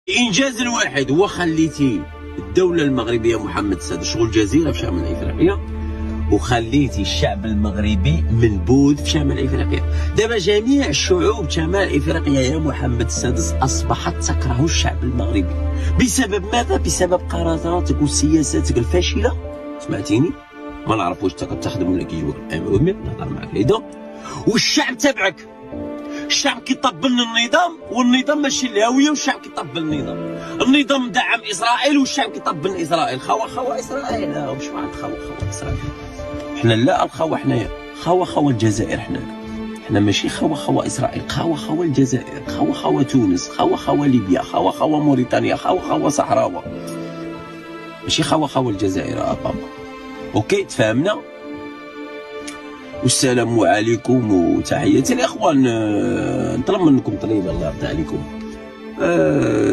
الانجاز الواحد هو خليتي الدوله المغربيه محمد السادس شغل جزيره في شمال افريقيا، وخليتي الشعب المغربي منبوذ في شمال افريقيا. دابا جميع الشعوب شمال افريقيا يا محمد السادس اصبحت تكره الشعب المغربي. بسبب ماذا؟ بسبب قراراتك وسياساتك الفاشله. سمعتيني؟ ما نعرف واش انت كتخدم ولا كيجيوك الامر، نهضر معاك ليدا. والشعب تبعك، الشعب كيطبل النظام والنظام ماشي الهويه، والشعب كيطبل النظام مدعم اسرائيل والشعب كيطبل اسرائيل. خوا اسرائيل، لا واش واحد خوا اسرائيل. حنا لا الخوا، حنايا خوا الجزائر. حنا ماشي خوا اسرائيل، خوا الجزائر، خوا تونس، خوا ليبيا، خوا موريتانيا، خوا صحراوه، ماشي خوا الجزائر بابا. اوكي تفاهمنا؟ والسلام عليكم وتحياتي الاخوان. نطلب منكم طليبه الله يرضى عليكم،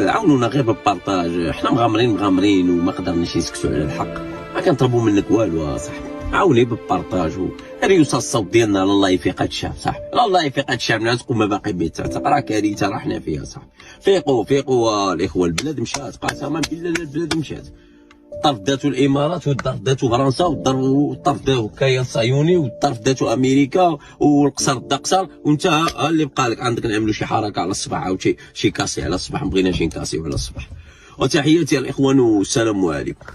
عاونونا غير بالبارطاج. حنا مغامرين وما قدرناش نسكتوا على الحق. ما كنطلبوا منك والو صاحبي، عاوني بالبارطاج غير يوصل الصوت ديالنا لله يفيق هاد الشعب صاحبي، لله يفيق هاد الشعب. الناس تقوم ما باقي بيتعتق، راه كارثه راه حنا فيها صاحبي. فيقوا الاخوه، البلاد مشات قسما بالله، البلاد مشات. الطرف داتو الامارات، والطرف داتو فرنسا، والطرف داتو كيان الصهيوني، والطرف داتو امريكا، والقصر دا قصر. وانت اللي بقى لك عندك نعملوا شي حركه على الصباح، عاود شي كاسي على الصباح. مبغيناش نكاسيو على الصباح. وتحياتي الاخوان والسلام عليكم.